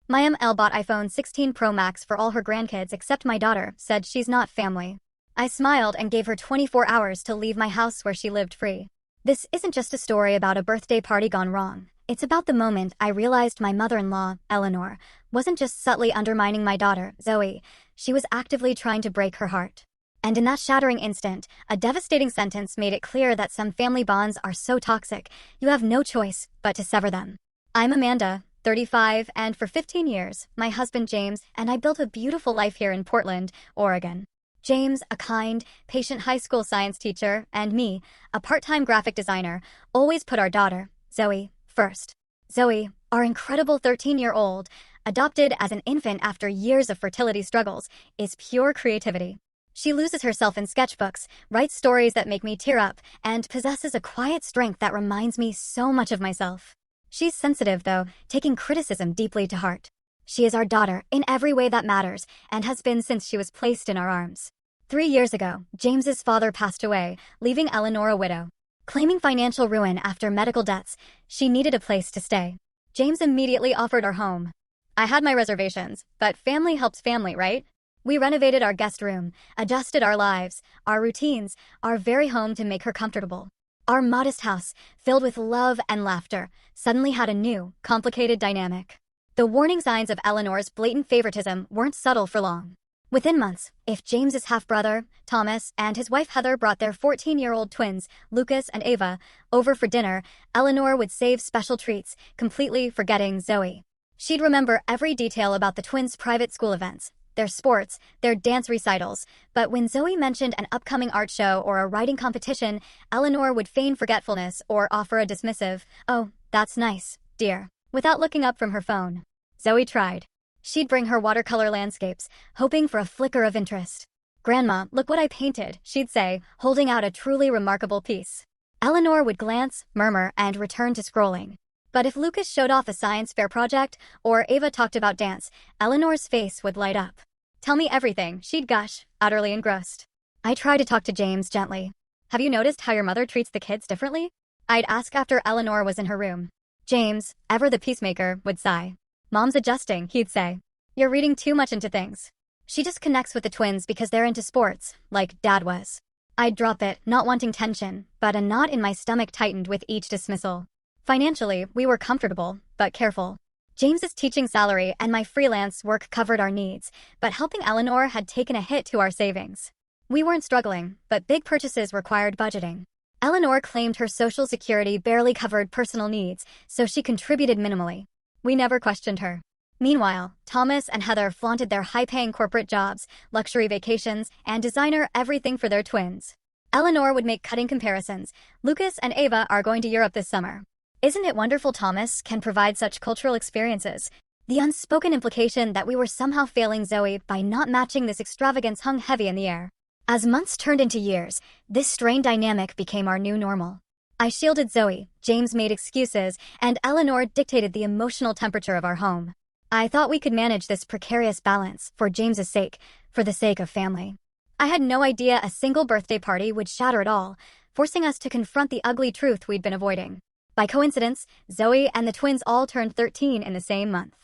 My ML bought iPhone 16 Pro Max for all her grandkids except my daughter, said she's not family. I smiled and gave her 24 hours to leave my house where she lived free. This isn't just a story about a birthday party gone wrong. It's about the moment I realized my mother-in-law, Eleanor, wasn't just subtly undermining my daughter, Zoe. She was actively trying to break her heart. And in that shattering instant, a devastating sentence made it clear that some family bonds are so toxic, you have no choice but to sever them. I'm Amanda, 35, and for 15 years, my husband James and I built a beautiful life here in Portland, Oregon. James, a kind, patient high school science teacher, and me, a part-time graphic designer, always put our daughter, Zoe, first. Zoe, our incredible 13-year-old, adopted as an infant after years of fertility struggles, is pure creativity. She loses herself in sketchbooks, writes stories that make me tear up, and possesses a quiet strength that reminds me so much of myself. She's sensitive, though, taking criticism deeply to heart. She is our daughter in every way that matters, and has been since she was placed in our arms. 3 years ago, James's father passed away, leaving Eleanor a widow. Claiming financial ruin after medical debts, she needed a place to stay. James immediately offered our home. I had my reservations, but family helps family, right? We renovated our guest room, adjusted our lives, our routines, our very home to make her comfortable. Our modest house, filled with love and laughter, suddenly had a new, complicated dynamic. The warning signs of Eleanor's blatant favoritism weren't subtle for long. Within months, if James's half-brother, Thomas, and his wife Heather brought their 14-year-old twins, Lucas and Ava, over for dinner, Eleanor would save special treats, completely forgetting Zoe. She'd remember every detail about the twins' private school events, their sports, their dance recitals, but when Zoe mentioned an upcoming art show or a writing competition, Eleanor would feign forgetfulness or offer a dismissive, "Oh, that's nice, dear," without looking up from her phone. Zoe tried. She'd bring her watercolor landscapes, hoping for a flicker of interest. "Grandma, look what I painted," she'd say, holding out a truly remarkable piece. Eleanor would glance, murmur, and return to scrolling. But if Lucas showed off a science fair project, or Ava talked about dance, Eleanor's face would light up. "Tell me everything," she'd gush, utterly engrossed. I try to talk to James gently. "Have you noticed how your mother treats the kids differently?" I'd ask after Eleanor was in her room. James, ever the peacemaker, would sigh. "Mom's adjusting," he'd say. "You're reading too much into things. She just connects with the twins because they're into sports, like Dad was." I'd drop it, not wanting tension, but a knot in my stomach tightened with each dismissal. Financially, we were comfortable, but careful. James's teaching salary and my freelance work covered our needs, but helping Eleanor had taken a hit to our savings. We weren't struggling, but big purchases required budgeting. Eleanor claimed her Social Security barely covered personal needs, so she contributed minimally. We never questioned her. Meanwhile, Thomas and Heather flaunted their high-paying corporate jobs, luxury vacations, and designer everything for their twins. Eleanor would make cutting comparisons. "Lucas and Ava are going to Europe this summer. Isn't it wonderful Thomas can provide such cultural experiences?" The unspoken implication that we were somehow failing Zoe by not matching this extravagance hung heavy in the air. As months turned into years, this strained dynamic became our new normal. I shielded Zoe, James made excuses, and Eleanor dictated the emotional temperature of our home. I thought we could manage this precarious balance, for James's sake, for the sake of family. I had no idea a single birthday party would shatter it all, forcing us to confront the ugly truth we'd been avoiding. By coincidence, Zoe and the twins all turned 13 in the same month.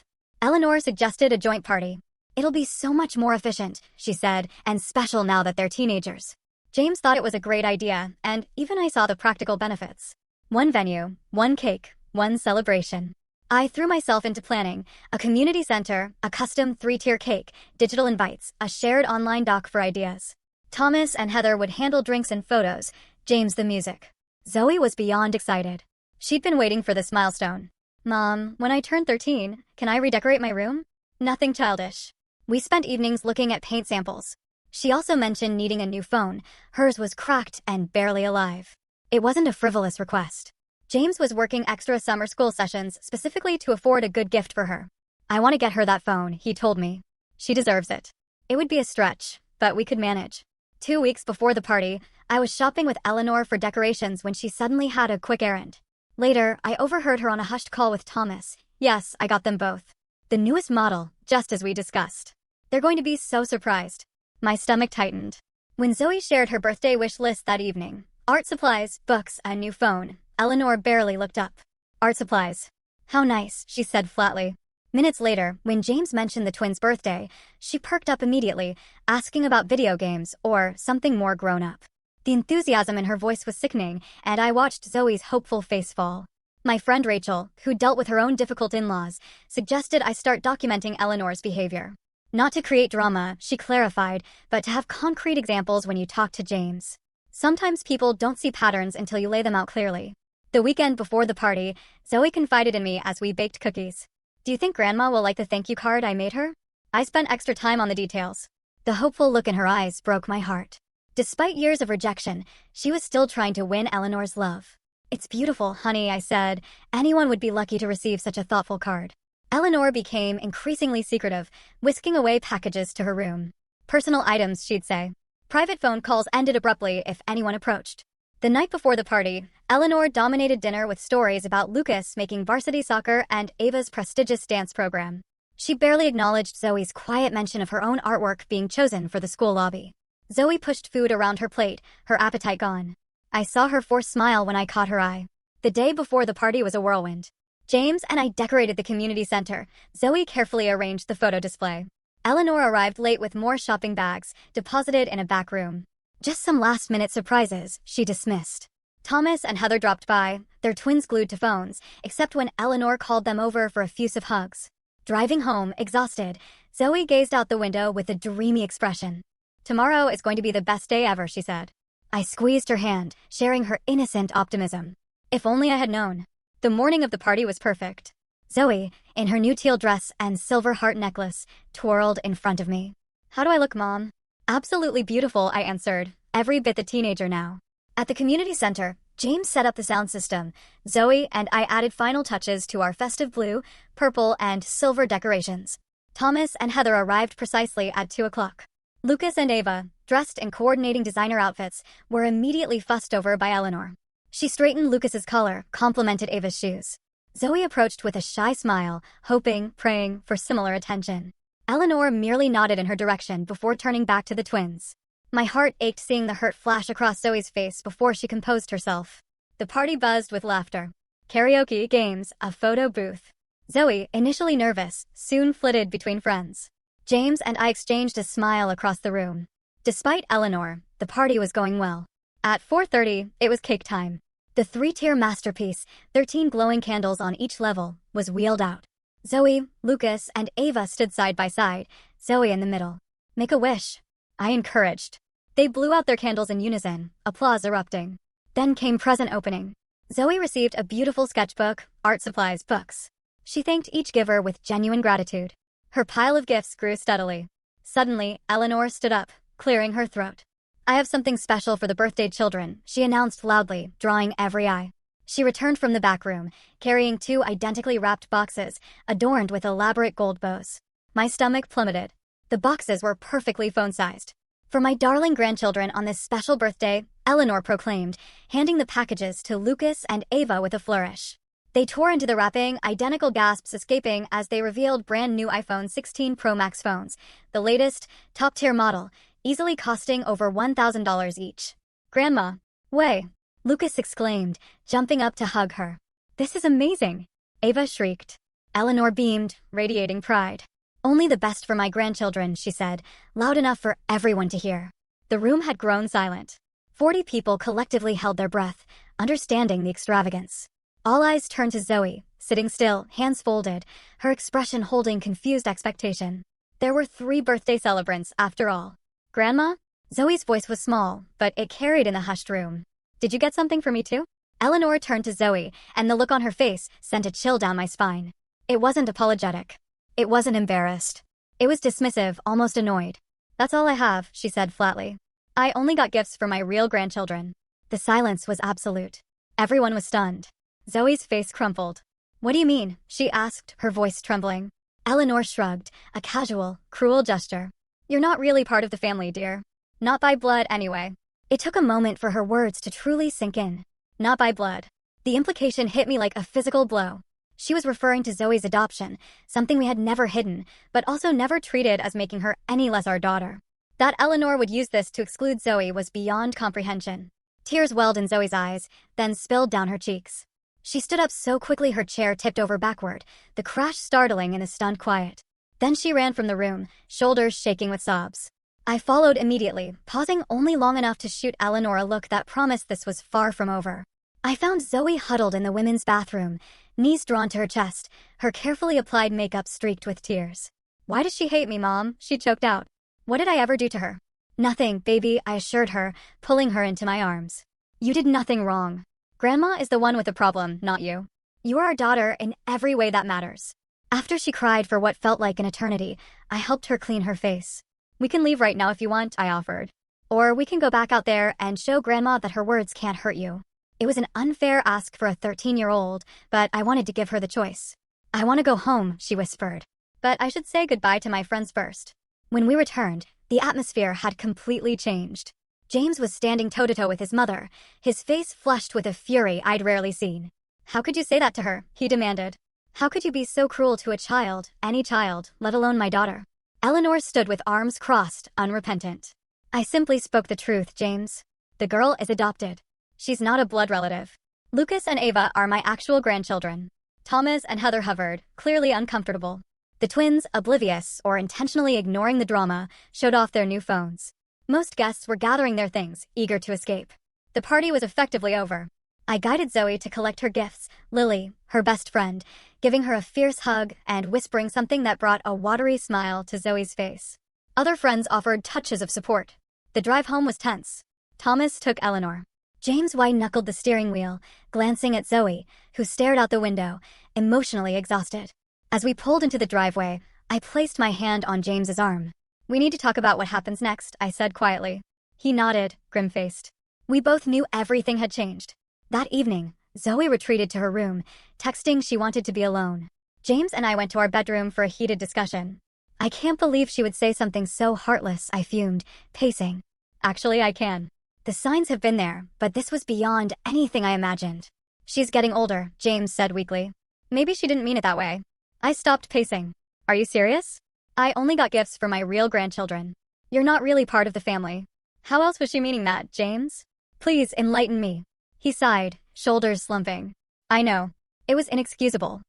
Eleanor suggested a joint party. "It'll be so much more efficient," she said, "and special now that they're teenagers." James thought it was a great idea, and even I saw the practical benefits. One venue, one cake, one celebration. I threw myself into planning: a community center, a custom 3-tier cake, digital invites, a shared online doc for ideas. Thomas and Heather would handle drinks and photos, James the music. Zoe was beyond excited. She'd been waiting for this milestone. "Mom, when I turn 13, can I redecorate my room?" Nothing childish. We spent evenings looking at paint samples. She also mentioned needing a new phone. Hers was cracked and barely alive. It wasn't a frivolous request. James was working extra summer school sessions specifically to afford a good gift for her. "I want to get her that phone," he told me. "She deserves it." It would be a stretch, but we could manage. 2 weeks before the party, I was shopping with Eleanor for decorations when she suddenly had a quick errand. Later, I overheard her on a hushed call with Thomas. Yes, I got them both. The newest model, just as we discussed. They're going to be so surprised. My stomach tightened. When Zoe shared her birthday wish list that evening, art supplies, books, a new phone, Eleanor barely looked up. "Art supplies. How nice," she said flatly. Minutes later, when James mentioned the twins' birthday, she perked up immediately, asking about video games or something more grown-up. The enthusiasm in her voice was sickening, and I watched Zoe's hopeful face fall. My friend Rachel, who dealt with her own difficult in-laws, suggested I start documenting Eleanor's behavior. Not to create drama, she clarified, but to have concrete examples when you talk to James. Sometimes people don't see patterns until you lay them out clearly. The weekend before the party, Zoe confided in me as we baked cookies. "Do you think Grandma will like the thank you card I made her?" I spent extra time on the details. The hopeful look in her eyes broke my heart. Despite years of rejection, she was still trying to win Eleanor's love. "It's beautiful, honey," I said. "Anyone would be lucky to receive such a thoughtful card." Eleanor became increasingly secretive, whisking away packages to her room. Personal items, she'd say. Private phone calls ended abruptly if anyone approached. The night before the party, Eleanor dominated dinner with stories about Lucas making varsity soccer and Ava's prestigious dance program. She barely acknowledged Zoe's quiet mention of her own artwork being chosen for the school lobby. Zoe pushed food around her plate, her appetite gone. I saw her forced smile when I caught her eye. The day before the party was a whirlwind. James and I decorated the community center. Zoe carefully arranged the photo display. Eleanor arrived late with more shopping bags, deposited in a back room. "Just some last-minute surprises," she dismissed. Thomas and Heather dropped by, their twins glued to phones, except when Eleanor called them over for effusive hugs. Driving home, exhausted, Zoe gazed out the window with a dreamy expression. "Tomorrow is going to be the best day ever," she said. I squeezed her hand, sharing her innocent optimism. If only I had known. The morning of the party was perfect. Zoe, in her new teal dress and silver heart necklace, twirled in front of me. "How do I look, Mom?" "Absolutely beautiful," I answered, every bit the teenager now. At the community center, James set up the sound system. Zoe and I added final touches to our festive blue, purple, and silver decorations. Thomas and Heather arrived precisely at 2 o'clock. Lucas and Ava, dressed in coordinating designer outfits, were immediately fussed over by Eleanor. She straightened Lucas's collar, complimented Ava's shoes. Zoe approached with a shy smile, hoping, praying for similar attention. Eleanor merely nodded in her direction before turning back to the twins. My heart ached seeing the hurt flash across Zoe's face before she composed herself. The party buzzed with laughter. Karaoke, games, a photo booth. Zoe, initially nervous, soon flitted between friends. James and I exchanged a smile across the room. Despite Eleanor, the party was going well. At 4:30, it was cake time. The 3-tier masterpiece, 13 glowing candles on each level, was wheeled out. Zoe, Lucas, and Ava stood side by side, Zoe in the middle. "Make a wish," I encouraged. They blew out their candles in unison, applause erupting. Then came present opening. Zoe received a beautiful sketchbook, art supplies, books. She thanked each giver with genuine gratitude. Her pile of gifts grew steadily. Suddenly, Eleanor stood up, clearing her throat. "I have something special for the birthday children," she announced loudly, drawing every eye. She returned from the back room, carrying 2 identically wrapped boxes, adorned with elaborate gold bows. My stomach plummeted. The boxes were perfectly phone-sized. "For my darling grandchildren on this special birthday," Eleanor proclaimed, handing the packages to Lucas and Ava with a flourish. They tore into the wrapping, identical gasps escaping as they revealed brand new iPhone 16 Pro Max phones, the latest, top-tier model, easily costing over $1,000 each. "Grandma, way!" Lucas exclaimed, jumping up to hug her. "This is amazing!" Ava shrieked. Eleanor beamed, radiating pride. "Only the best for my grandchildren," she said, loud enough for everyone to hear. The room had grown silent. 40 people collectively held their breath, understanding the extravagance. All eyes turned to Zoe, sitting still, hands folded, her expression holding confused expectation. There were 3 birthday celebrants, after all. "Grandma?" Zoe's voice was small, but it carried in the hushed room. "Did you get something for me too?" Eleanor turned to Zoe, and the look on her face sent a chill down my spine. It wasn't apologetic. It wasn't embarrassed. It was dismissive, almost annoyed. "That's all I have," she said flatly. "I only got gifts for my real grandchildren." The silence was absolute. Everyone was stunned. Zoe's face crumpled. "What do you mean?" she asked, her voice trembling. Eleanor shrugged, a casual, cruel gesture. "You're not really part of the family, dear. Not by blood, anyway." It took a moment for her words to truly sink in. Not by blood. The implication hit me like a physical blow. She was referring to Zoe's adoption, something we had never hidden, but also never treated as making her any less our daughter. That Eleanor would use this to exclude Zoe was beyond comprehension. Tears welled in Zoe's eyes, then spilled down her cheeks. She stood up so quickly her chair tipped over backward, the crash startling in the stunned quiet. Then she ran from the room, shoulders shaking with sobs. I followed immediately, pausing only long enough to shoot Eleanor a look that promised this was far from over. I found Zoe huddled in the women's bathroom, knees drawn to her chest, her carefully applied makeup streaked with tears. "Why does she hate me, Mom?" she choked out. "What did I ever do to her?" "Nothing, baby," I assured her, pulling her into my arms. "You did nothing wrong. Grandma is the one with the problem, not you. You are our daughter in every way that matters." After she cried for what felt like an eternity, I helped her clean her face. "We can leave right now if you want," I offered. "Or we can go back out there and show Grandma that her words can't hurt you." It was an unfair ask for a 13-year-old, but I wanted to give her the choice. "I want to go home," she whispered. "But I should say goodbye to my friends first." When we returned, the atmosphere had completely changed. James was standing toe-to-toe with his mother, his face flushed with a fury I'd rarely seen. "How could you say that to her?" he demanded. "How could you be so cruel to a child, any child, let alone my daughter?" Eleanor stood with arms crossed, unrepentant. "I simply spoke the truth, James. The girl is adopted. She's not a blood relative. Lucas and Ava are my actual grandchildren." Thomas and Heather hovered, clearly uncomfortable. The twins, oblivious or intentionally ignoring the drama, showed off their new phones. Most guests were gathering their things, eager to escape. The party was effectively over. I guided Zoe to collect her gifts, Lily, her best friend, giving her a fierce hug and whispering something that brought a watery smile to Zoe's face. Other friends offered touches of support. The drive home was tense. Thomas took Eleanor. James white-knuckled the steering wheel, glancing at Zoe, who stared out the window, emotionally exhausted. As we pulled into the driveway, I placed my hand on James's arm. "We need to talk about what happens next," I said quietly. He nodded, grim-faced. We both knew everything had changed. That evening, Zoe retreated to her room, texting she wanted to be alone. James and I went to our bedroom for a heated discussion. "I can't believe she would say something so heartless," I fumed, pacing. "Actually, I can. The signs have been there, but this was beyond anything I imagined." "She's getting older," James said weakly. "Maybe she didn't mean it that way." I stopped pacing. "Are you serious? I only got gifts for my real grandchildren. You're not really part of the family." "How else was she meaning that, James? Please enlighten me." He sighed, shoulders slumping. "I know. It was inexcusable.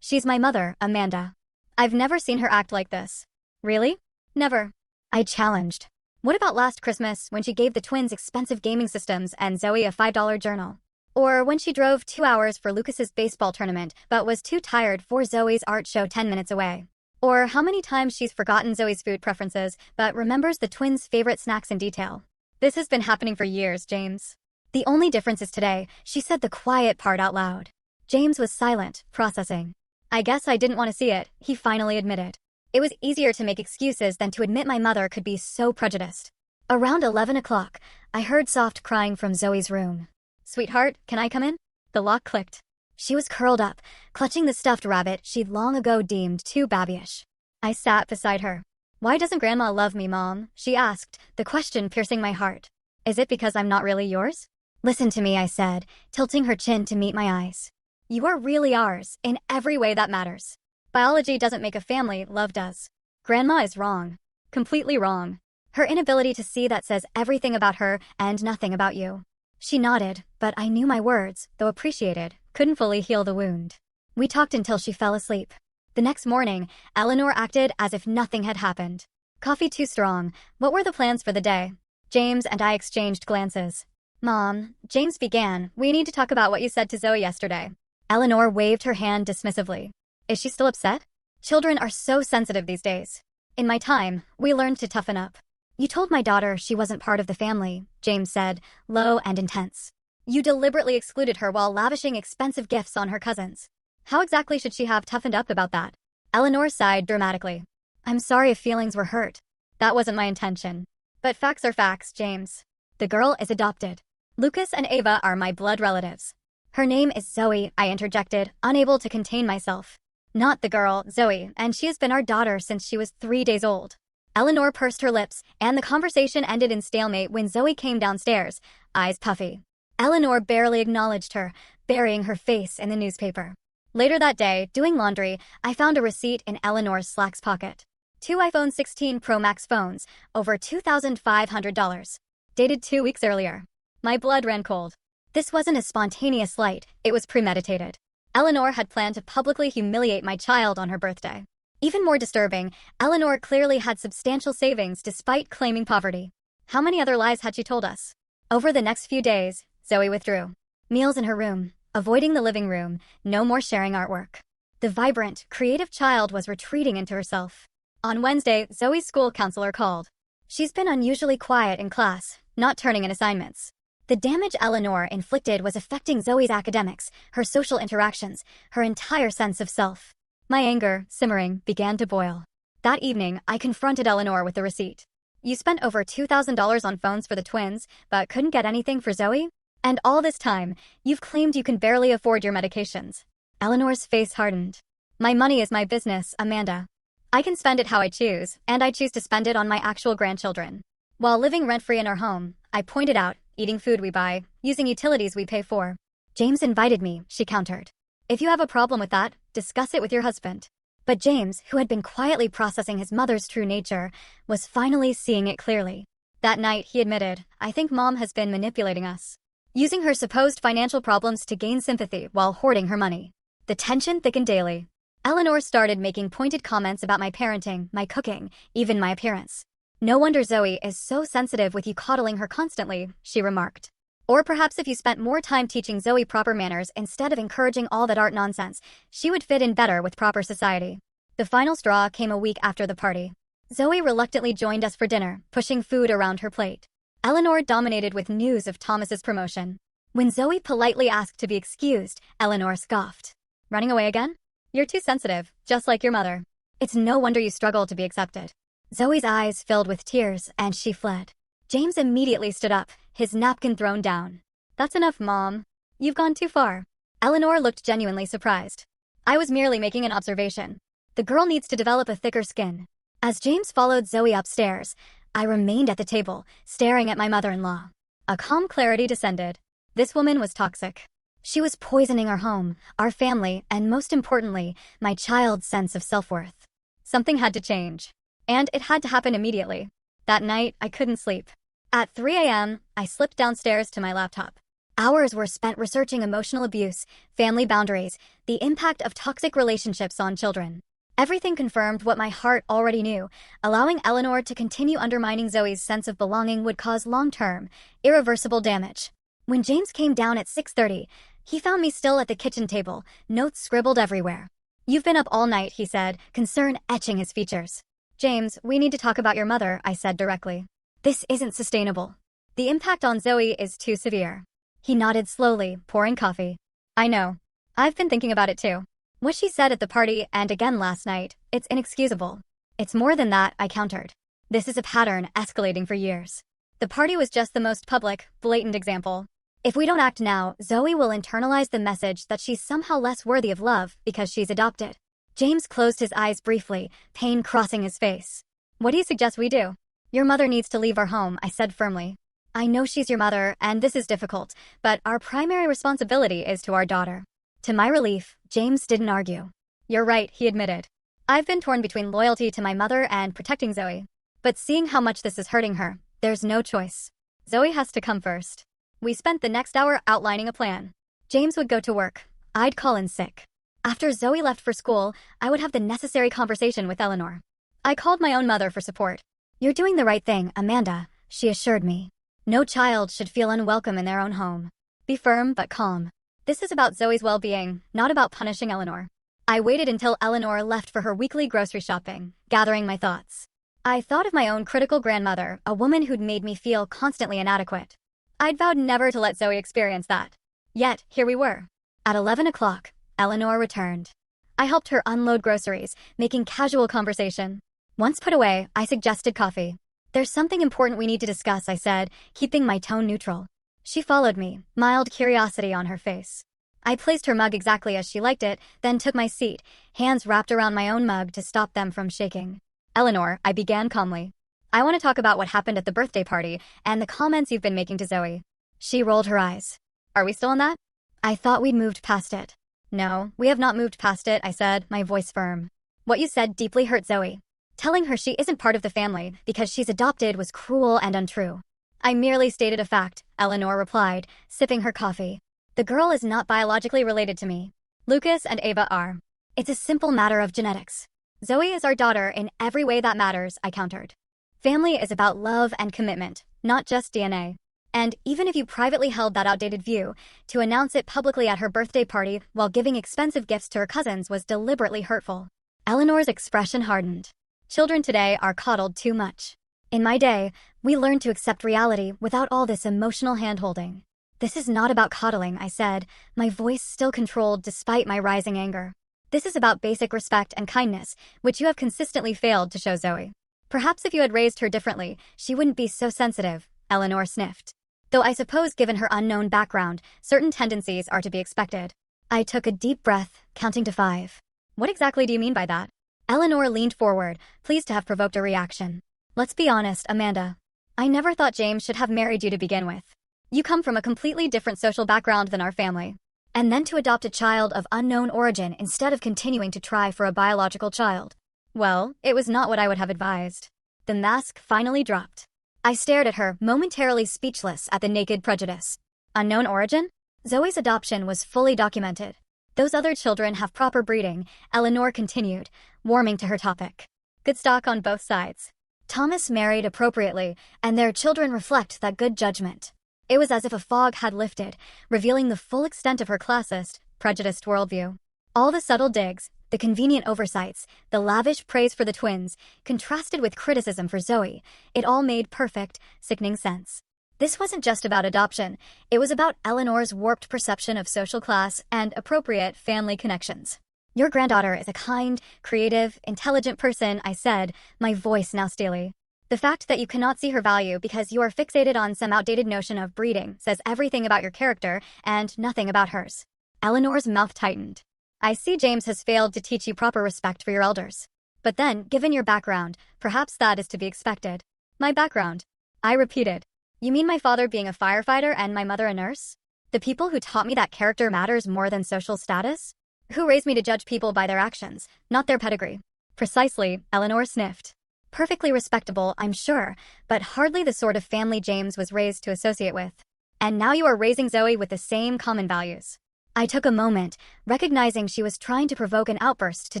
She's my mother, Amanda. I've never seen her act like this." "Really?" "Never." I challenged. "What about last Christmas when she gave the twins expensive gaming systems and Zoe a $5 journal? Or when she drove 2 hours for Lucas's baseball tournament but was too tired for Zoe's art show 10 minutes away? Or how many times she's forgotten Zoe's food preferences but remembers the twins' favorite snacks in detail? This has been happening for years, James. The only difference is today, she said the quiet part out loud." James was silent, processing. "I guess I didn't want to see it," he finally admitted. It was easier to make excuses than to admit my mother could be so prejudiced. Around 11 o'clock, I heard soft crying from Zoe's room. "Sweetheart, can I come in?" The lock clicked. She was curled up, clutching the stuffed rabbit she'd long ago deemed too babyish. I sat beside her. "Why doesn't Grandma love me, Mom?" she asked, the question piercing my heart. "Is it because I'm not really yours?" "Listen to me," I said, tilting her chin to meet my eyes. "You are really ours, in every way that matters. Biology doesn't make a family, love does. Grandma is wrong. Completely wrong. Her inability to see that says everything about her and nothing about you." She nodded, but I knew my words, though appreciated, couldn't fully heal the wound. We talked until she fell asleep. The next morning, Eleanor acted as if nothing had happened. "Coffee too strong. What were the plans for the day?" James and I exchanged glances. "Mom," James began, "we need to talk about what you said to Zoe yesterday." Eleanor waved her hand dismissively. "Is she still upset?" Children are so sensitive these days. "In my time, we learned to toughen up." "You told my daughter she wasn't part of the family," James said, low and intense. "You deliberately excluded her while lavishing expensive gifts on her cousins. How exactly should she have toughened up about that?" Eleanor sighed dramatically. "I'm sorry if feelings were hurt. That wasn't my intention. But facts are facts, James. The girl is adopted. Lucas and Ava are my blood relatives." "Her name is Zoe," I interjected, unable to contain myself. "Not the girl, Zoe, and she has been our daughter since she was 3 days old." Eleanor pursed her lips, and the conversation ended in stalemate when Zoe came downstairs, eyes puffy. Eleanor barely acknowledged her, burying her face in the newspaper. Later that day, doing laundry, I found a receipt in Eleanor's slacks pocket. 2 iPhone 16 Pro Max phones, over $2,500. Dated 2 weeks earlier. My blood ran cold. This wasn't a spontaneous slight, it was premeditated. Eleanor had planned to publicly humiliate my child on her birthday. Even more disturbing, Eleanor clearly had substantial savings despite claiming poverty. How many other lies had she told us? Over the next few days, Zoe withdrew. Meals in her room, avoiding the living room, no more sharing artwork. The vibrant, creative child was retreating into herself. On Wednesday, Zoe's school counselor called. She's been unusually quiet in class, not turning in assignments. The damage Eleanor inflicted was affecting Zoe's academics, her social interactions, her entire sense of self. My anger, simmering, began to boil. That evening, I confronted Eleanor with the receipt. You spent over $2,000 on phones for the twins, but couldn't get anything for Zoe? And all this time, you've claimed you can barely afford your medications. Eleanor's face hardened. My money is my business, Amanda. I can spend it how I choose, and I choose to spend it on my actual grandchildren. While living rent-free in our home, I pointed out, eating food we buy, using utilities we pay for. James invited me, she countered. If you have a problem with that, discuss it with your husband. But James, who had been quietly processing his mother's true nature, was finally seeing it clearly. That night, he admitted, I think Mom has been manipulating us. Using her supposed financial problems to gain sympathy while hoarding her money. The tension thickened daily. Eleanor started making pointed comments about my parenting, my cooking, even my appearance. No wonder Zoe is so sensitive with you coddling her constantly, she remarked. Or perhaps if you spent more time teaching Zoe proper manners instead of encouraging all that art nonsense, she would fit in better with proper society. The final straw came a week after the party. Zoe reluctantly joined us for dinner, pushing food around her plate. Eleanor dominated with news of Thomas's promotion. When Zoe politely asked to be excused, Eleanor scoffed. Running away again? You're too sensitive, just like your mother. It's no wonder you struggle to be accepted. Zoe's eyes filled with tears, and she fled. James immediately stood up, his napkin thrown down. That's enough, Mom. You've gone too far. Eleanor looked genuinely surprised. I was merely making an observation. The girl needs to develop a thicker skin. As James followed Zoe upstairs, I remained at the table, staring at my mother-in-law. A calm clarity descended. This woman was toxic. She was poisoning our home, our family, and most importantly, my child's sense of self-worth. Something had to change. And it had to happen immediately. That night, I couldn't sleep. At 3 a.m., I slipped downstairs to my laptop. Hours were spent researching emotional abuse, family boundaries, the impact of toxic relationships on children. Everything confirmed what my heart already knew. Allowing Eleanor to continue undermining Zoe's sense of belonging would cause long-term, irreversible damage. When James came down at 6:30, he found me still at the kitchen table, notes scribbled everywhere. You've been up all night, he said, concern etching his features. James, we need to talk about your mother, I said directly. This isn't sustainable. The impact on Zoe is too severe. He nodded slowly, pouring coffee. I know. I've been thinking about it too. What she said at the party and again last night, it's inexcusable. It's more than that, I countered. This is a pattern escalating for years. The party was just the most public, blatant example. If we don't act now, Zoe will internalize the message that she's somehow less worthy of love because she's adopted. James closed his eyes briefly, pain crossing his face. What do you suggest we do? Your mother needs to leave our home, I said firmly. I know she's your mother, and this is difficult, but our primary responsibility is to our daughter. To my relief, James didn't argue. You're right, he admitted. I've been torn between loyalty to my mother and protecting Zoe. But seeing how much this is hurting her, there's no choice. Zoe has to come first. We spent the next hour outlining a plan. James would go to work. I'd call in sick. After Zoe left for school, I would have the necessary conversation with Eleanor. I called my own mother for support. You're doing the right thing, Amanda, she assured me. No child should feel unwelcome in their own home. Be firm but calm. This is about Zoe's well-being, not about punishing Eleanor. I waited until Eleanor left for her weekly grocery shopping, gathering my thoughts. I thought of my own critical grandmother, a woman who'd made me feel constantly inadequate. I'd vowed never to let Zoe experience that. Yet, here we were. At 11 o'clock, Eleanor returned. I helped her unload groceries, making casual conversation. Once put away, I suggested coffee. There's something important we need to discuss, I said, keeping my tone neutral. She followed me, mild curiosity on her face. I placed her mug exactly as she liked it, then took my seat, hands wrapped around my own mug to stop them from shaking. Eleanor, I began calmly. I want to talk about what happened at the birthday party and the comments you've been making to Zoe. She rolled her eyes. Are we still on that? I thought we'd moved past it. No, we have not moved past it, I said, my voice firm. What you said deeply hurt Zoe. Telling her she isn't part of the family because she's adopted was cruel and untrue. I merely stated a fact, Eleanor replied, sipping her coffee. The girl is not biologically related to me. Lucas and Ava are. It's a simple matter of genetics. Zoe is our daughter in every way that matters, I countered. Family is about love and commitment, not just DNA. And even if you privately held that outdated view, to announce it publicly at her birthday party while giving expensive gifts to her cousins was deliberately hurtful. Eleanor's expression hardened. Children today are coddled too much. In my day, we learned to accept reality without all this emotional hand-holding. This is not about coddling, I said, my voice still controlled despite my rising anger. This is about basic respect and kindness, which you have consistently failed to show Zoe. Perhaps if you had raised her differently, she wouldn't be so sensitive, Eleanor sniffed. Though I suppose given her unknown background, certain tendencies are to be expected. I took a deep breath, counting to 5. What exactly do you mean by that? Eleanor leaned forward, pleased to have provoked a reaction. Let's be honest, Amanda. I never thought James should have married you to begin with. You come from a completely different social background than our family. And then to adopt a child of unknown origin instead of continuing to try for a biological child. Well, it was not what I would have advised. The mask finally dropped. I stared at her, momentarily speechless at the naked prejudice. Unknown origin? Zoe's adoption was fully documented. Those other children have proper breeding, Eleanor continued, warming to her topic. Good stock on both sides. Thomas married appropriately, and their children reflect that good judgment. It was as if a fog had lifted, revealing the full extent of her classist, prejudiced worldview. All the subtle digs, the convenient oversights, the lavish praise for the twins, contrasted with criticism for Zoe, it all made perfect, sickening sense. This wasn't just about adoption, it was about Eleanor's warped perception of social class and appropriate family connections. Your granddaughter is a kind, creative, intelligent person, I said, my voice now steely. The fact that you cannot see her value because you are fixated on some outdated notion of breeding says everything about your character and nothing about hers. Eleanor's mouth tightened. I see James has failed to teach you proper respect for your elders. But then, given your background, perhaps that is to be expected. My background? I repeated. You mean my father being a firefighter and my mother a nurse? The people who taught me that character matters more than social status? Who raised me to judge people by their actions, not their pedigree? Precisely, Eleanor sniffed. Perfectly respectable, I'm sure, but hardly the sort of family James was raised to associate with. And now you are raising Zoe with the same common values. I took a moment, recognizing she was trying to provoke an outburst to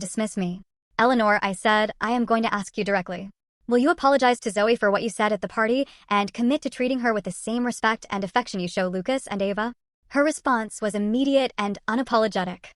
dismiss me. Eleanor, I said, I am going to ask you directly. Will you apologize to Zoe for what you said at the party and commit to treating her with the same respect and affection you show Lucas and Ava? Her response was immediate and unapologetic.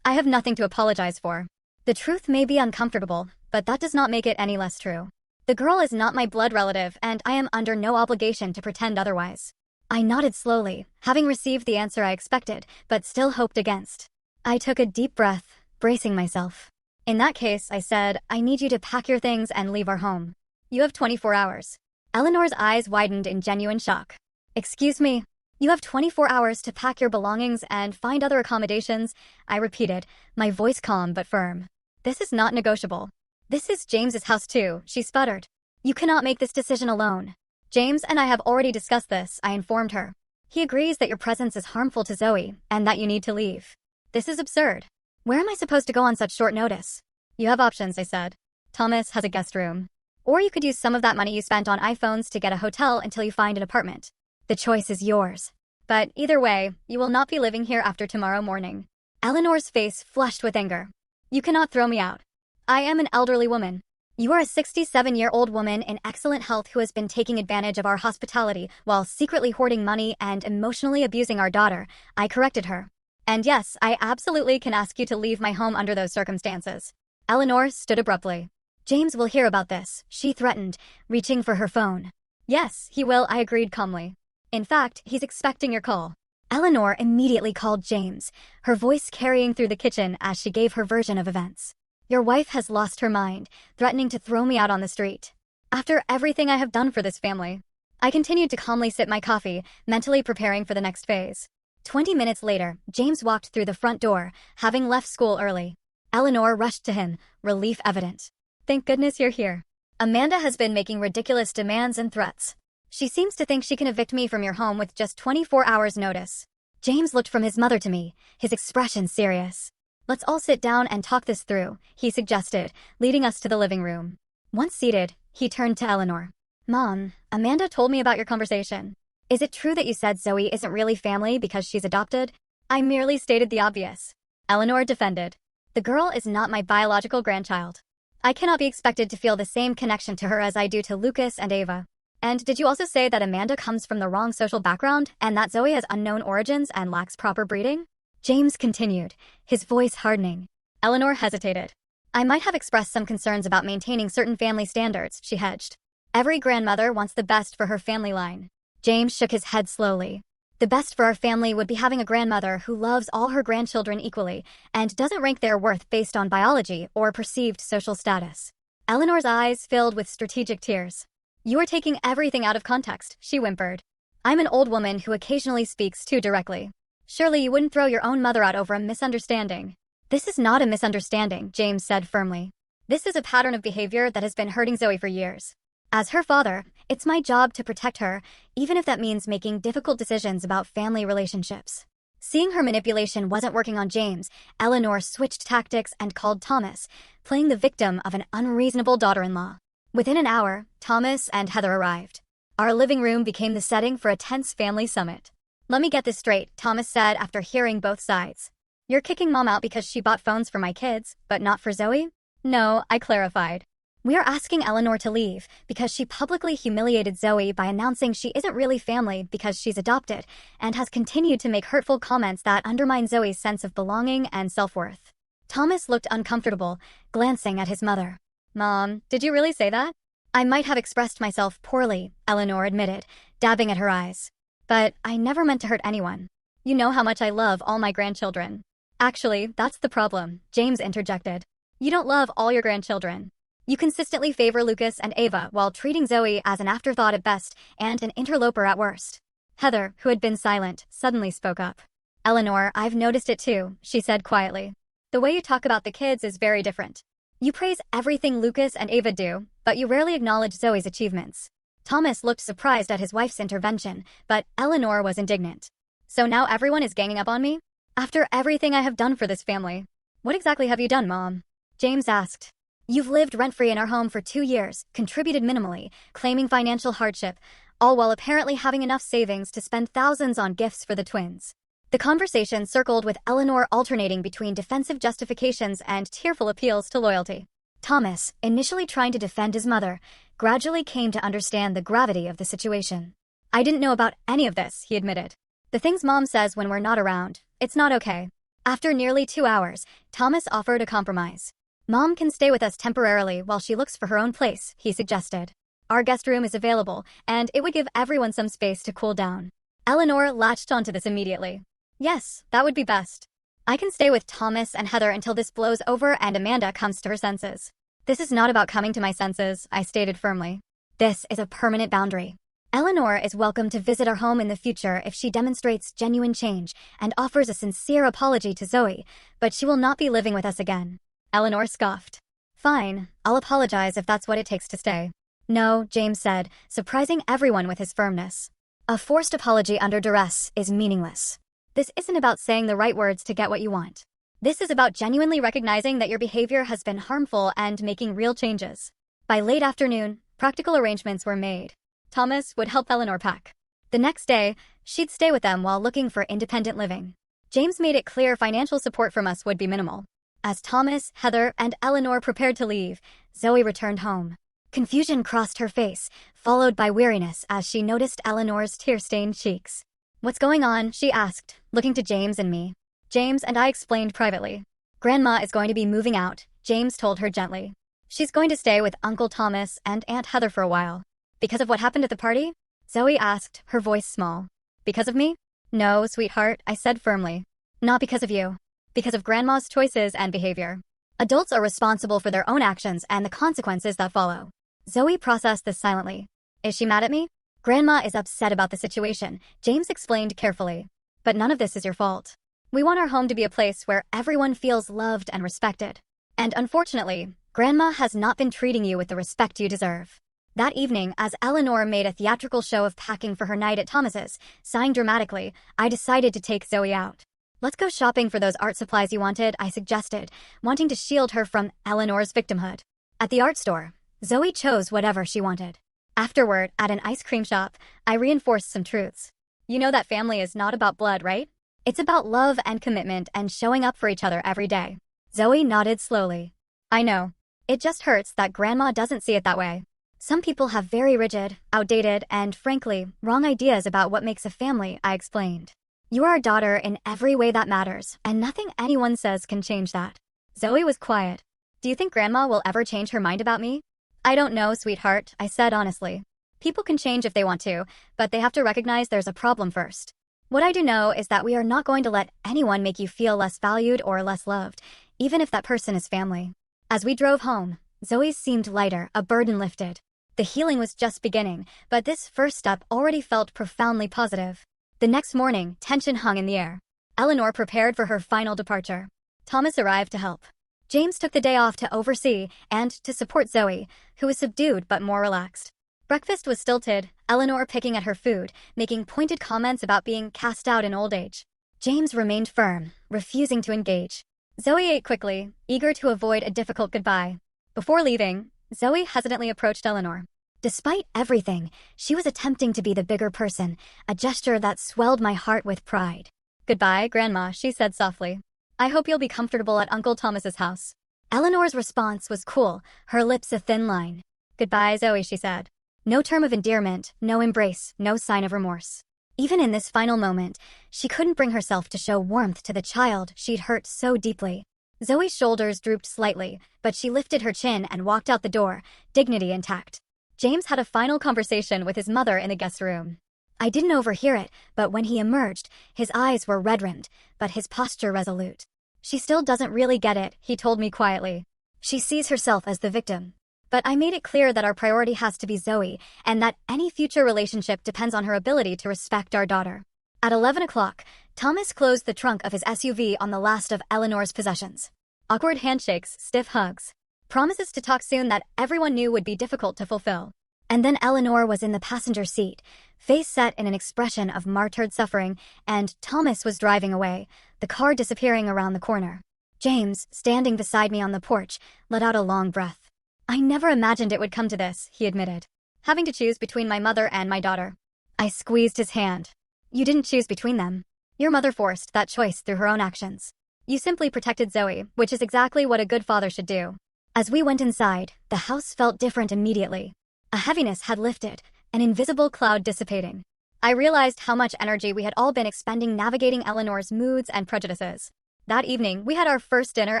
I have nothing to apologize for. The truth may be uncomfortable, but that does not make it any less true. The girl is not my blood relative, and I am under no obligation to pretend otherwise. I nodded slowly, having received the answer I expected, but still hoped against. I took a deep breath, bracing myself. In that case, I said, I need you to pack your things and leave our home. You have 24 hours. Eleanor's eyes widened in genuine shock. Excuse me? You have 24 hours to pack your belongings and find other accommodations, I repeated, my voice calm but firm. This is not negotiable. This is James's house too, she sputtered. You cannot make this decision alone. James and I have already discussed this, I informed her. He agrees that your presence is harmful to Zoe, and that you need to leave. This is absurd. Where am I supposed to go on such short notice? You have options, I said. Thomas has a guest room. Or you could use some of that money you spent on iPhones to get a hotel until you find an apartment. The choice is yours. But either way, you will not be living here after tomorrow morning. Eleanor's face flushed with anger. You cannot throw me out. I am an elderly woman. You are a 67-year-old woman in excellent health who has been taking advantage of our hospitality while secretly hoarding money and emotionally abusing our daughter, I corrected her. And yes, I absolutely can ask you to leave my home under those circumstances. Eleanor stood abruptly. James will hear about this, she threatened, reaching for her phone. Yes, he will, I agreed calmly. In fact, he's expecting your call. Eleanor immediately called James, her voice carrying through the kitchen as she gave her version of events. Your wife has lost her mind, threatening to throw me out on the street. After everything I have done for this family. I continued to calmly sip my coffee, mentally preparing for the next phase. 20 minutes later, James walked through the front door, having left school early. Eleanor rushed to him, relief evident. Thank goodness you're here. Amanda has been making ridiculous demands and threats. She seems to think she can evict me from your home with just 24 hours notice. James looked from his mother to me, his expression serious. Let's all sit down and talk this through, he suggested, leading us to the living room. Once seated, he turned to Eleanor. Mom, Amanda told me about your conversation. Is it true that you said Zoe isn't really family because she's adopted? I merely stated the obvious. Eleanor defended. The girl is not my biological grandchild. I cannot be expected to feel the same connection to her as I do to Lucas and Ava. And did you also say that Amanda comes from the wrong social background and that Zoe has unknown origins and lacks proper breeding? James continued, his voice hardening. Eleanor hesitated. I might have expressed some concerns about maintaining certain family standards, she hedged. Every grandmother wants the best for her family line. James shook his head slowly. The best for our family would be having a grandmother who loves all her grandchildren equally and doesn't rank their worth based on biology or perceived social status. Eleanor's eyes filled with strategic tears. You are taking everything out of context, she whimpered. I'm an old woman who occasionally speaks too directly. Surely you wouldn't throw your own mother out over a misunderstanding. This is not a misunderstanding, James said firmly. This is a pattern of behavior that has been hurting Zoe for years. As her father, it's my job to protect her, even if that means making difficult decisions about family relationships. Seeing her manipulation wasn't working on James, Eleanor switched tactics and called Thomas, playing the victim of an unreasonable daughter-in-law. Within an hour, Thomas and Heather arrived. Our living room became the setting for a tense family summit. Let me get this straight, Thomas said after hearing both sides. You're kicking Mom out because she bought phones for my kids, but not for Zoe? No, I clarified. We are asking Eleanor to leave because she publicly humiliated Zoe by announcing she isn't really family because she's adopted and has continued to make hurtful comments that undermine Zoe's sense of belonging and self-worth. Thomas looked uncomfortable, glancing at his mother. Mom, did you really say that? I might have expressed myself poorly, Eleanor admitted, dabbing at her eyes. But I never meant to hurt anyone. You know how much I love all my grandchildren. Actually, that's the problem, James interjected. You don't love all your grandchildren. You consistently favor Lucas and Ava while treating Zoe as an afterthought at best and an interloper at worst. Heather, who had been silent, suddenly spoke up. Eleanor, I've noticed it too, she said quietly. The way you talk about the kids is very different. You praise everything Lucas and Ava do, but you rarely acknowledge Zoe's achievements. Thomas looked surprised at his wife's intervention, but Eleanor was indignant. So now everyone is ganging up on me? After everything I have done for this family. What exactly have you done, Mom? James asked. You've lived rent-free in our home for 2 years, contributed minimally, claiming financial hardship, all while apparently having enough savings to spend thousands on gifts for the twins. The conversation circled with Eleanor alternating between defensive justifications and tearful appeals to loyalty. Thomas, initially trying to defend his mother, gradually came to understand the gravity of the situation. I didn't know about any of this, he admitted. The things Mom says when we're not around, it's not okay. After nearly 2 hours, Thomas offered a compromise. Mom can stay with us temporarily while she looks for her own place, he suggested. Our guest room is available, and it would give everyone some space to cool down. Eleanor latched onto this immediately. Yes, that would be best. I can stay with Thomas and Heather until this blows over and Amanda comes to her senses. This is not about coming to my senses, I stated firmly. This is a permanent boundary. Eleanor is welcome to visit our home in the future if she demonstrates genuine change and offers a sincere apology to Zoe, but she will not be living with us again. Eleanor scoffed. Fine, I'll apologize if that's what it takes to stay. No, James said, surprising everyone with his firmness. A forced apology under duress is meaningless. This isn't about saying the right words to get what you want. This is about genuinely recognizing that your behavior has been harmful and making real changes. By late afternoon, practical arrangements were made. Thomas would help Eleanor pack. The next day, she'd stay with them while looking for independent living. James made it clear financial support from us would be minimal. As Thomas, Heather, and Eleanor prepared to leave, Zoe returned home. Confusion crossed her face, followed by weariness as she noticed Eleanor's tear-stained cheeks. What's going on? She asked, looking to James and me. James and I explained privately. Grandma is going to be moving out, James told her gently. She's going to stay with Uncle Thomas and Aunt Heather for a while. Because of what happened at the party? Zoe asked, her voice small. Because of me? No, sweetheart, I said firmly. Not because of you. Because of Grandma's choices and behavior. Adults are responsible for their own actions and the consequences that follow. Zoe processed this silently. Is she mad at me? Grandma is upset about the situation, James explained carefully. But none of this is your fault. We want our home to be a place where everyone feels loved and respected. And unfortunately, Grandma has not been treating you with the respect you deserve. That evening, as Eleanor made a theatrical show of packing for her night at Thomas's, sighing dramatically, I decided to take Zoe out. Let's go shopping for those art supplies you wanted, I suggested, wanting to shield her from Eleanor's victimhood. At the art store, Zoe chose whatever she wanted. Afterward, at an ice cream shop, I reinforced some truths. You know that family is not about blood, right? It's about love and commitment and showing up for each other every day. Zoe nodded slowly. I know. It just hurts that Grandma doesn't see it that way. Some people have very rigid, outdated, and frankly, wrong ideas about what makes a family, I explained. You are our daughter in every way that matters, and nothing anyone says can change that. Zoe was quiet. Do you think Grandma will ever change her mind about me? I don't know, sweetheart, I said honestly. People can change if they want to, but they have to recognize there's a problem first. What I do know is that we are not going to let anyone make you feel less valued or less loved, even if that person is family. As we drove home, Zoe seemed lighter, a burden lifted. The healing was just beginning, but this first step already felt profoundly positive. The next morning, tension hung in the air. Eleanor prepared for her final departure. Thomas arrived to help. James took the day off to oversee and to support Zoe, who was subdued but more relaxed. Breakfast was stilted, Eleanor picking at her food, making pointed comments about being cast out in old age. James remained firm, refusing to engage. Zoe ate quickly, eager to avoid a difficult goodbye. Before leaving, Zoe hesitantly approached Eleanor. Despite everything, she was attempting to be the bigger person, a gesture that swelled my heart with pride. Goodbye, Grandma, she said softly. I hope you'll be comfortable at Uncle Thomas's house. Eleanor's response was cool, her lips a thin line. Goodbye, Zoe, she said. No term of endearment, no embrace, no sign of remorse. Even in this final moment, she couldn't bring herself to show warmth to the child she'd hurt so deeply. Zoe's shoulders drooped slightly, but she lifted her chin and walked out the door, dignity intact. James had a final conversation with his mother in the guest room. I didn't overhear it, but when he emerged, his eyes were red-rimmed, but his posture resolute. She still doesn't really get it, he told me quietly. She sees herself as the victim. But I made it clear that our priority has to be Zoe, and that any future relationship depends on her ability to respect our daughter. At 11 o'clock, Thomas closed the trunk of his SUV on the last of Eleanor's possessions. Awkward handshakes, stiff hugs. Promises to talk soon that everyone knew would be difficult to fulfill. And then Eleanor was in the passenger seat, face set in an expression of martyred suffering, and Thomas was driving away, the car disappearing around the corner. James, standing beside me on the porch, let out a long breath. I never imagined it would come to this, he admitted. Having to choose between my mother and my daughter. I squeezed his hand. You didn't choose between them. Your mother forced that choice through her own actions. You simply protected Zoe, which is exactly what a good father should do. As we went inside, the house felt different immediately. A heaviness had lifted, an invisible cloud dissipating. I realized how much energy we had all been expending navigating Eleanor's moods and prejudices. That evening, we had our first dinner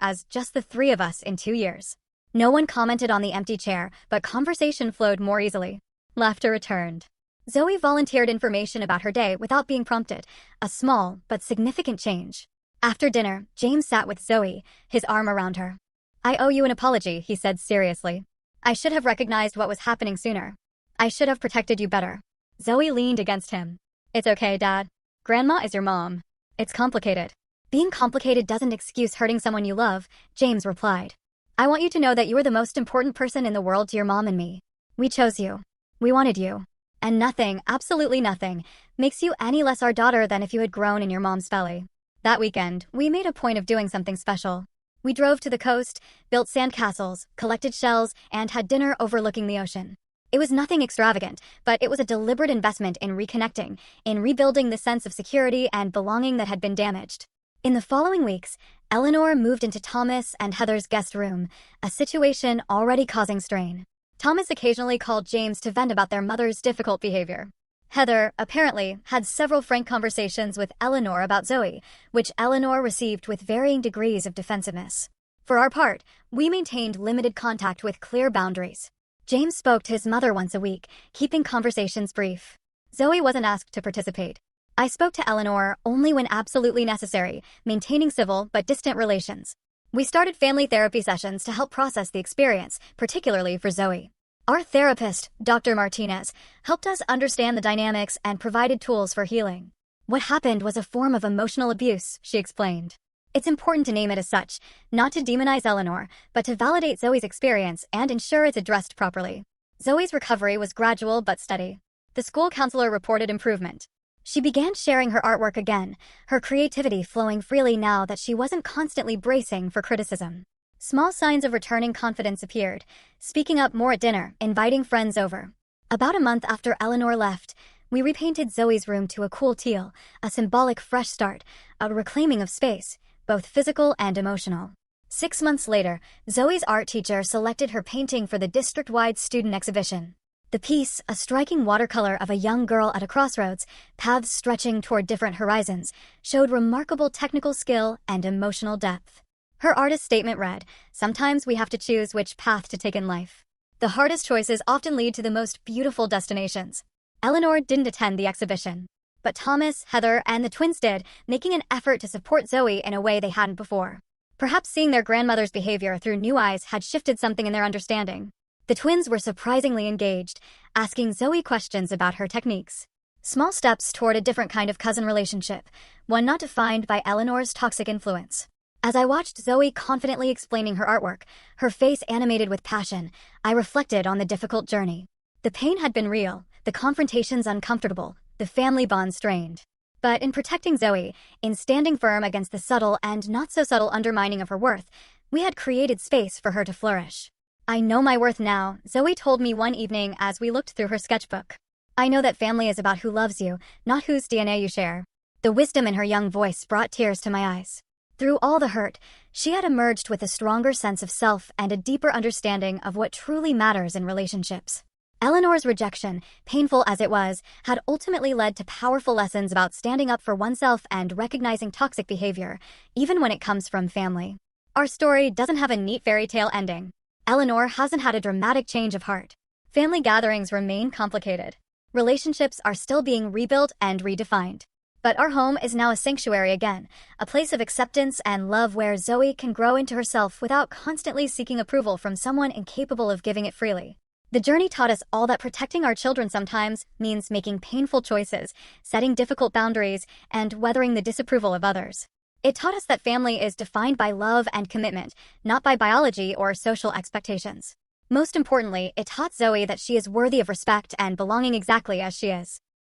as just the three of us in 2 years. No one commented on the empty chair, but conversation flowed more easily. Laughter returned. Zoe volunteered information about her day without being prompted, a small but significant change. After dinner, James sat with Zoe, his arm around her. I owe you an apology, he said seriously. I should have recognized what was happening sooner. I should have protected you better. Zoe leaned against him. It's okay, Dad. Grandma is your mom. It's complicated. Being complicated doesn't excuse hurting someone you love, James replied. I want you to know that you are the most important person in the world to your mom and me. We chose you. We wanted you. And nothing, absolutely nothing, makes you any less our daughter than if you had grown in your mom's belly. That weekend, we made a point of doing something special. We drove to the coast, built sandcastles, collected shells, and had dinner overlooking the ocean. It was nothing extravagant, but it was a deliberate investment in reconnecting, in rebuilding the sense of security and belonging that had been damaged. In the following weeks, Eleanor moved into Thomas and Heather's guest room, a situation already causing strain. Thomas occasionally called James to vent about their mother's difficult behavior. Heather, apparently, had several frank conversations with Eleanor about Zoe, which Eleanor received with varying degrees of defensiveness. For our part, we maintained limited contact with clear boundaries. James spoke to his mother once a week, keeping conversations brief. Zoe wasn't asked to participate. I spoke to Eleanor only when absolutely necessary, maintaining civil but distant relations. We started family therapy sessions to help process the experience, particularly for Zoe. Our therapist, Dr. Martinez, helped us understand the dynamics and provided tools for healing. What happened was a form of emotional abuse, she explained. It's important to name it as such, not to demonize Eleanor, but to validate Zoe's experience and ensure it's addressed properly. Zoe's recovery was gradual but steady. The school counselor reported improvement. She began sharing her artwork again, her creativity flowing freely now that she wasn't constantly bracing for criticism. Small signs of returning confidence appeared, speaking up more at dinner, inviting friends over. About a month after Eleanor left, we repainted Zoe's room to a cool teal, a symbolic fresh start, a reclaiming of space, both physical and emotional. 6 months later, Zoe's art teacher selected her painting for the district-wide student exhibition. The piece, a striking watercolor of a young girl at a crossroads, paths stretching toward different horizons, showed remarkable technical skill and emotional depth. Her artist statement read, "Sometimes we have to choose which path to take in life. The hardest choices often lead to the most beautiful destinations." Eleanor didn't attend the exhibition, but Thomas, Heather, and the twins did, making an effort to support Zoe in a way they hadn't before. Perhaps seeing their grandmother's behavior through new eyes had shifted something in their understanding. The twins were surprisingly engaged, asking Zoe questions about her techniques. Small steps toward a different kind of cousin relationship, one not defined by Eleanor's toxic influence. As I watched Zoe confidently explaining her artwork, her face animated with passion, I reflected on the difficult journey. The pain had been real, the confrontations uncomfortable, the family bond strained. But in protecting Zoe, in standing firm against the subtle and not-so-subtle undermining of her worth, we had created space for her to flourish. "I know my worth now," Zoe told me one evening as we looked through her sketchbook. "I know that family is about who loves you, not whose DNA you share." The wisdom in her young voice brought tears to my eyes. Through all the hurt, she had emerged with a stronger sense of self and a deeper understanding of what truly matters in relationships. Eleanor's rejection, painful as it was, had ultimately led to powerful lessons about standing up for oneself and recognizing toxic behavior, even when it comes from family. Our story doesn't have a neat fairy tale ending. Eleanor hasn't had a dramatic change of heart. Family gatherings remain complicated. Relationships are still being rebuilt and redefined. But our home is now a sanctuary again, a place of acceptance and love where Zoe can grow into herself without constantly seeking approval from someone incapable of giving it freely. The journey taught us all that protecting our children sometimes means making painful choices, setting difficult boundaries, and weathering the disapproval of others. It taught us that family is defined by love and commitment, not by biology or social expectations. Most importantly, it taught Zoe that she is worthy of respect and belonging exactly as she is.